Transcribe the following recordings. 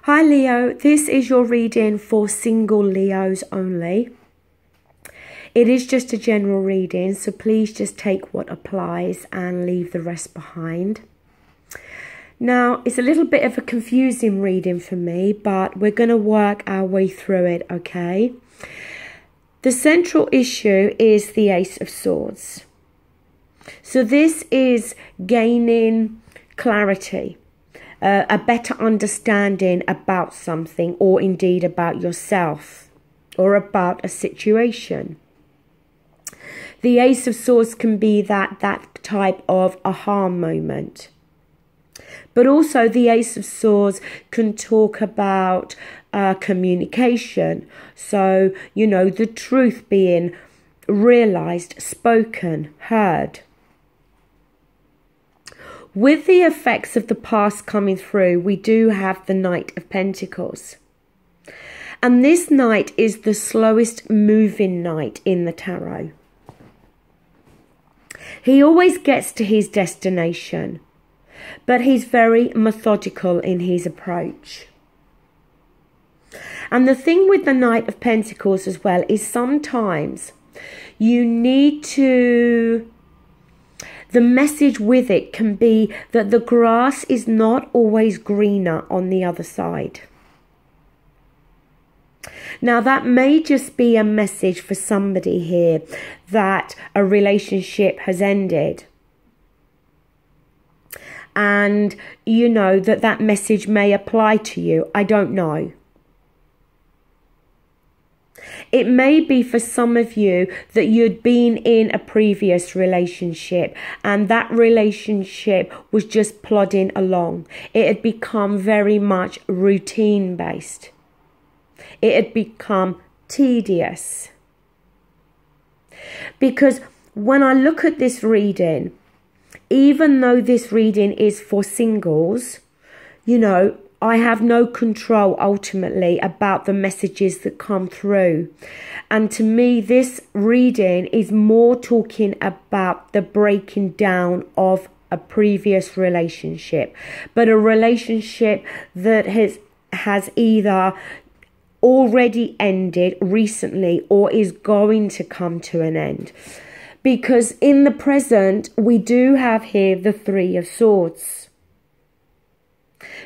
Hi Leo, this is your reading for single Leos only. It is just a general reading, so please just take what applies and leave the rest behind. Now, it's a little bit of a confusing reading for me, but we're going to work our way through it, okay? The central issue is the Ace of Swords. So this is gaining clarity. A better understanding about something, or indeed about yourself, or about a situation. The Ace of Swords can be that type of aha moment. But also the Ace of Swords can talk about communication. So, you know, the truth being realized, spoken, heard. With the effects of the past coming through, we do have the Knight of Pentacles. And this knight is the slowest moving knight in the tarot. He always gets to his destination, but he's very methodical in his approach. And the thing with the Knight of Pentacles as well is sometimes you need to... The message with it can be that the grass is not always greener on the other side. Now, that may just be a message for somebody here that a relationship has ended. And, you know, that message may apply to you. I don't know. It may be for some of you that you'd been in a previous relationship and that relationship was just plodding along. It had become very much routine based. It had become tedious. Because when I look at this reading, even though this reading is for singles, you know, I have no control ultimately about the messages that come through. And to me, this reading is more talking about the breaking down of a previous relationship, but a relationship that has either already ended recently or is going to come to an end. Because in the present, we do have here the Three of Swords.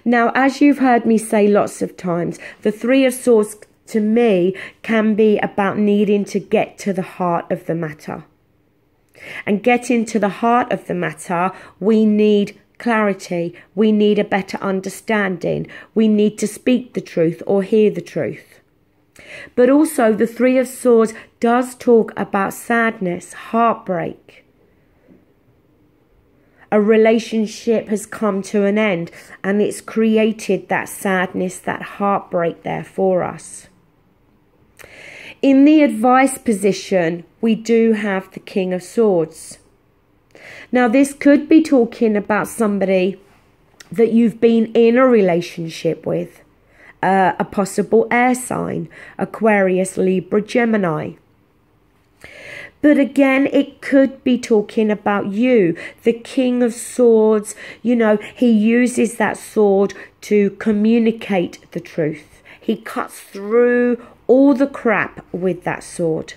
Now, as you've heard me say lots of times, the Three of Swords to me can be about needing to get to the heart of the matter. And getting to the heart of the matter, we need clarity. We need a better understanding. We need to speak the truth or hear the truth. But also the Three of Swords does talk about sadness, heartbreak. A relationship has come to an end and it's created that sadness, that heartbreak there for us. In the advice position, we do have the King of Swords. Now, this could be talking about somebody that you've been in a relationship with, a possible air sign, Aquarius, Libra, Gemini. But again, it could be talking about you, the King of Swords. You know, he uses that sword to communicate the truth. He cuts through all the crap with that sword.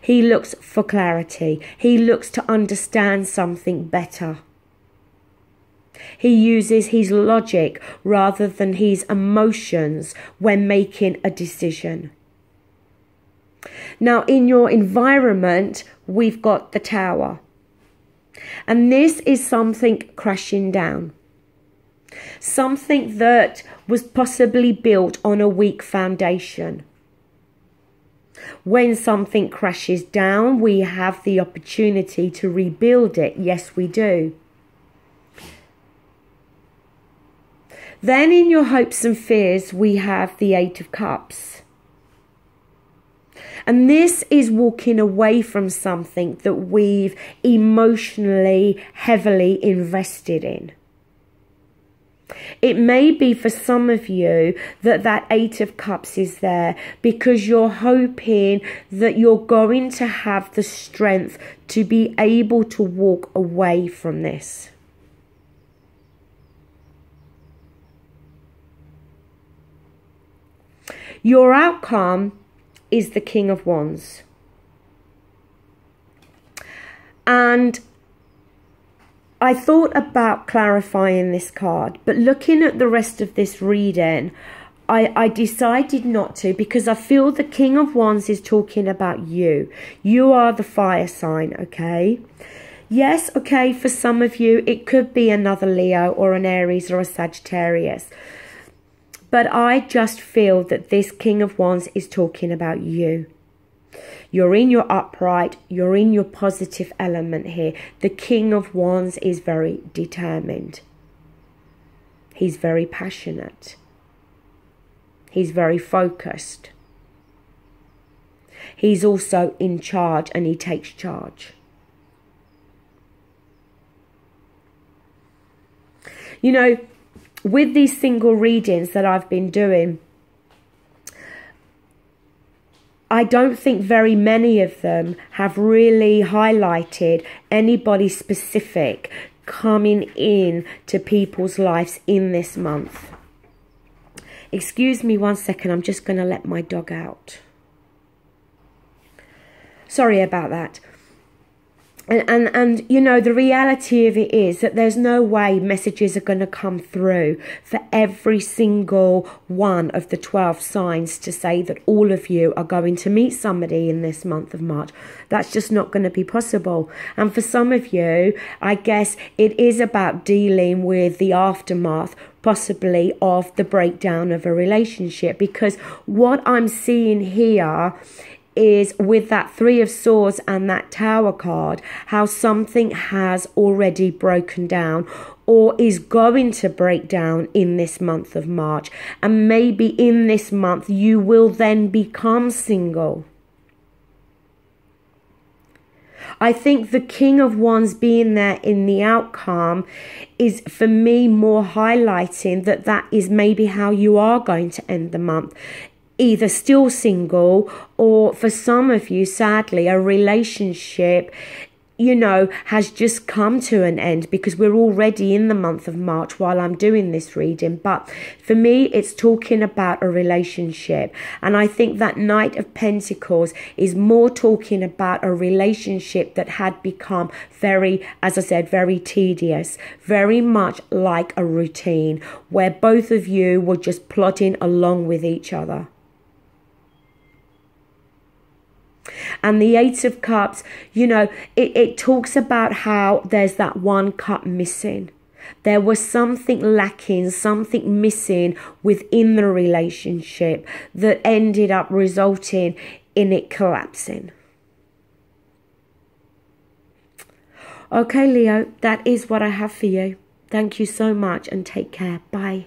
He looks for clarity. He looks to understand something better. He uses his logic rather than his emotions when making a decision. Now, in your environment, we've got the Tower. And this is something crashing down. Something that was possibly built on a weak foundation. When something crashes down, we have the opportunity to rebuild it. Yes, we do. Then in your hopes and fears, we have the Eight of Cups. And this is walking away from something that we've emotionally, heavily invested in. It may be for some of you that Eight of Cups is there because you're hoping that you're going to have the strength to be able to walk away from this. Your outcome is the King of Wands. And I thought about clarifying this card, but looking at the rest of this reading, I decided not to, because I feel the King of Wands is talking about you. You are the fire sign, okay? Yes, okay, for some of you, it could be another Leo or an Aries or a Sagittarius. But I just feel that this King of Wands is talking about you. You're in your upright, you're in your positive element here. The King of Wands is very determined. He's very passionate. He's very focused. He's also in charge, and he takes charge. You know, with these single readings that I've been doing, I don't think very many of them have really highlighted anybody specific coming in to people's lives in this month. Excuse me 1 second, I'm just going to let my dog out. Sorry about that. And you know, the reality of it is that there's no way messages are going to come through for every single one of the 12 signs to say that all of you are going to meet somebody in this month of March. That's just not going to be possible. And for some of you, I guess it is about dealing with the aftermath, possibly, of the breakdown of a relationship. Because what I'm seeing here is, with that Three of Swords and that Tower card, how something has already broken down or is going to break down in this month of March. And maybe in this month you will then become single. I think the King of Wands being there in the outcome is, for me, more highlighting that that is maybe how you are going to end the month. Either still single, or for some of you, sadly, a relationship, you know, has just come to an end, because we're already in the month of March while I'm doing this reading. But for me, it's talking about a relationship. And I think that Knight of Pentacles is more talking about a relationship that had become very, as I said, very tedious, very much like a routine, where both of you were just plodding along with each other. And the Eight of Cups, you know, it talks about how there's that one cup missing. There was something lacking, something missing within the relationship that ended up resulting in it collapsing. Okay, Leo, that is what I have for you. Thank you so much and take care. Bye.